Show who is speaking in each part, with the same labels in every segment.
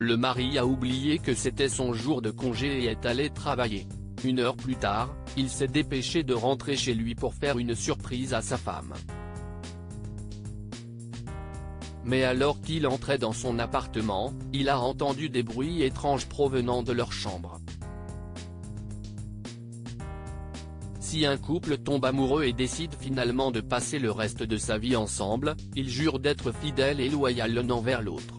Speaker 1: le mari a oublié que c'était son jour de congé et est allé travailler. 1 heure plus tard, il s'est dépêché de rentrer chez lui pour faire une surprise à sa femme. Mais alors qu'il entrait dans son appartement, il a entendu des bruits étranges provenant de leur chambre. Si un couple tombe amoureux et décide finalement de passer le reste de sa vie ensemble, ils jurent d'être fidèles et loyaux l'un envers l'autre.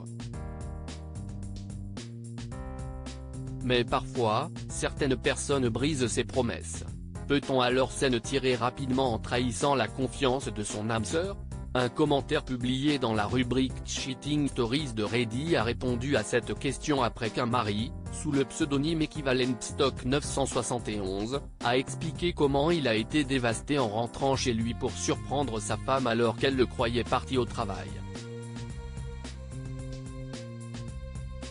Speaker 1: Mais parfois, certaines personnes brisent ces promesses. Peut-on alors s'en tirer rapidement en trahissant la confiance de son âme sœur? Un commentaire publié dans la rubrique Cheating Stories de Reddit a répondu à cette question après qu'un mari, sous le pseudonyme Equivalent Stock 971, a expliqué comment il a été dévasté en rentrant chez lui pour surprendre sa femme alors qu'elle le croyait parti au travail.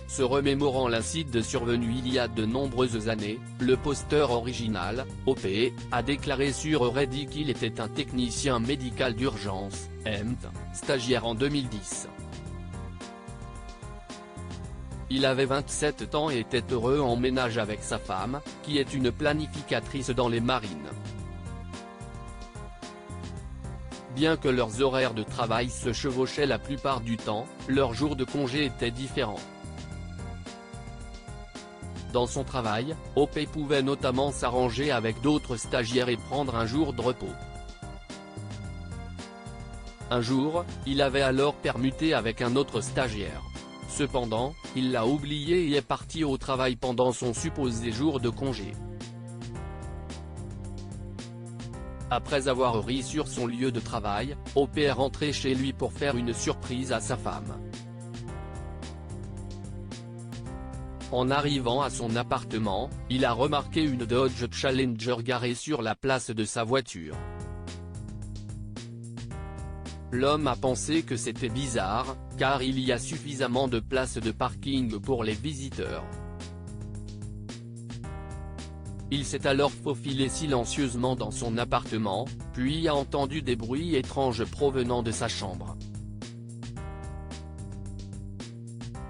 Speaker 1: Se remémorant l'incident survenu il y a de nombreuses années, le posteur original, OP, a déclaré sur Reddit qu'il était un technicien médical d'urgence, stagiaire en 2010. Il avait 27 ans et était heureux en ménage avec sa femme, qui est une planificatrice dans les marines. Bien que leurs horaires de travail se chevauchaient la plupart du temps, leurs jours de congé étaient différents. Dans son travail, OP pouvait notamment s'arranger avec d'autres stagiaires et prendre un jour de repos. Un jour, il avait alors permuté avec un autre stagiaire. Cependant, il l'a oublié et est parti au travail pendant son supposé jour de congé. Après avoir ri sur son lieu de travail, OP est rentré chez lui pour faire une surprise à sa femme. En arrivant à son appartement, il a remarqué une Dodge Challenger garée sur la place de sa voiture. L'homme a pensé que c'était bizarre, car il y a suffisamment de place de parking pour les visiteurs. Il s'est alors faufilé silencieusement dans son appartement, puis a entendu des bruits étranges provenant de sa chambre.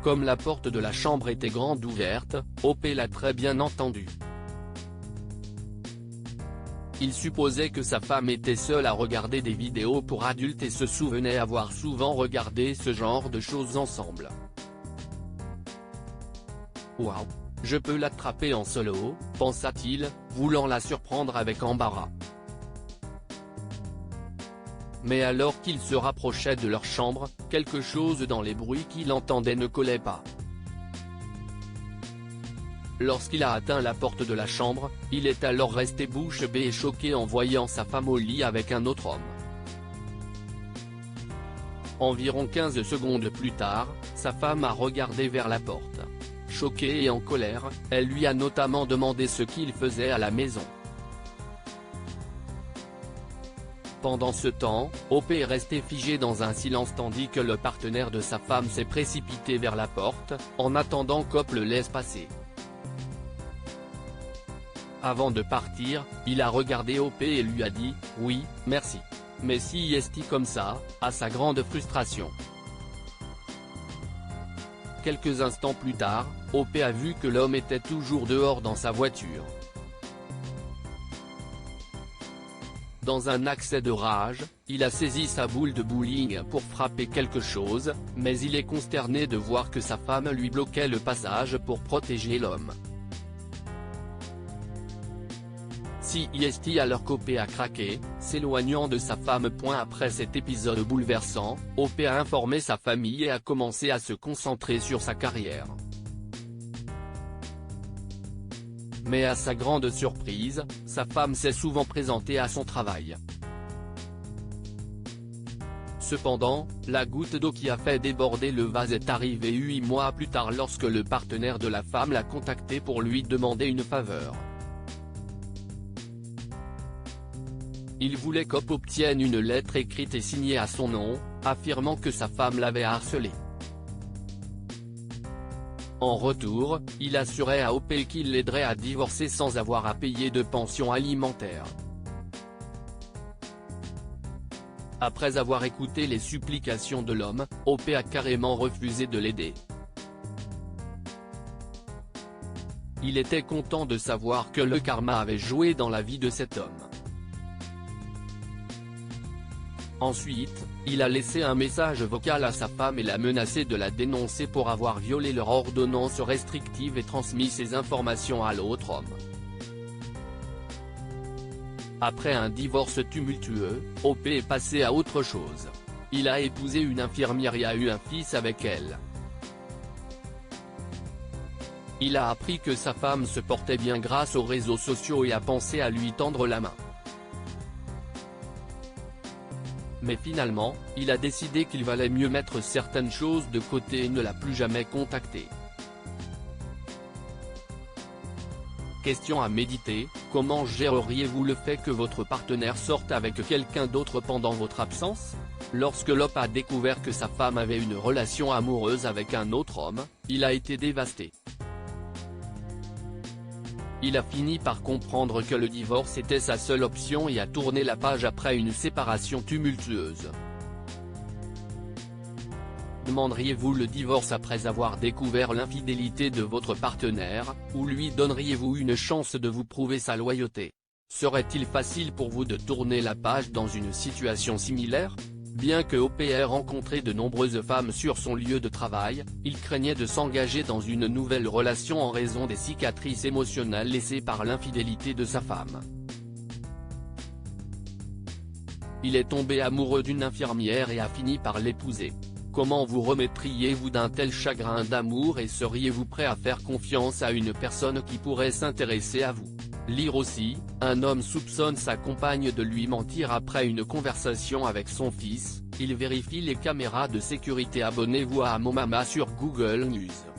Speaker 1: Comme la porte de la chambre était grande ouverte, OP l'a très bien entendu. Il supposait que sa femme était seule à regarder des vidéos pour adultes et se souvenait avoir souvent regardé ce genre de choses ensemble. Waouh, je peux l'attraper en solo, pensa-t-il, voulant la surprendre avec embarras. Mais alors qu'il se rapprochait de leur chambre, quelque chose dans les bruits qu'il entendait ne collait pas. Lorsqu'il a atteint la porte de la chambre, il est alors resté bouche bée et choqué en voyant sa femme au lit avec un autre homme. Environ 15 secondes plus tard, sa femme a regardé vers la porte. Choquée et en colère, elle lui a notamment demandé ce qu'il faisait à la maison. Pendant ce temps, OP est resté figé dans un silence tandis que le partenaire de sa femme s'est précipité vers la porte, en attendant qu'OP le laisse passer. Avant de partir, il a regardé OP et lui a dit « Oui, merci. Mais si est-il comme ça ?» à sa grande frustration. Quelques instants plus tard, OP a vu que l'homme était toujours dehors dans sa voiture. Dans un accès de rage, il a saisi sa boule de bowling pour frapper quelque chose, mais il est consterné de voir que sa femme lui bloquait le passage pour protéger l'homme. Si est alors qu'OP a craqué, s'éloignant de sa femme. Après cet épisode bouleversant, OP a informé sa famille et a commencé à se concentrer sur sa carrière. Mais à sa grande surprise, sa femme s'est souvent présentée à son travail. Cependant, la goutte d'eau qui a fait déborder le vase est arrivée 8 mois plus tard lorsque le partenaire de la femme l'a contacté pour lui demander une faveur. Il voulait qu'OP obtienne une lettre écrite et signée à son nom, affirmant que sa femme l'avait harcelé. En retour, il assurait à OP qu'il l'aiderait à divorcer sans avoir à payer de pension alimentaire. Après avoir écouté les supplications de l'homme, OP a carrément refusé de l'aider. Il était content de savoir que le karma avait joué dans la vie de cet homme. Ensuite, il a laissé un message vocal à sa femme et l'a menacé de la dénoncer pour avoir violé leur ordonnance restrictive et transmis ces informations à l'autre homme. Après un divorce tumultueux, OP est passé à autre chose. Il a épousé une infirmière et a eu un fils avec elle. Il a appris que sa femme se portait bien grâce aux réseaux sociaux et a pensé à lui tendre la main. Mais finalement, il a décidé qu'il valait mieux mettre certaines choses de côté et ne l'a plus jamais contacté. Question à méditer, comment géreriez-vous le fait que votre partenaire sorte avec quelqu'un d'autre pendant votre absence? Lorsque Lop a découvert que sa femme avait une relation amoureuse avec un autre homme, il a été dévasté. Il a fini par comprendre que le divorce était sa seule option et a tourné la page après une séparation tumultueuse. Demanderiez-vous le divorce après avoir découvert l'infidélité de votre partenaire, ou lui donneriez-vous une chance de vous prouver sa loyauté? Serait-il facile pour vous de tourner la page dans une situation similaire? Bien que OP ait rencontré de nombreuses femmes sur son lieu de travail, il craignait de s'engager dans une nouvelle relation en raison des cicatrices émotionnelles laissées par l'infidélité de sa femme. Il est tombé amoureux d'une infirmière et a fini par l'épouser. Comment vous remettriez-vous d'un tel chagrin d'amour et seriez-vous prêt à faire confiance à une personne qui pourrait s'intéresser à vous? Lire aussi, un homme soupçonne sa compagne de lui mentir après une conversation avec son fils, il vérifie les caméras de sécurité. Abonnez-vous à Momama sur Google News.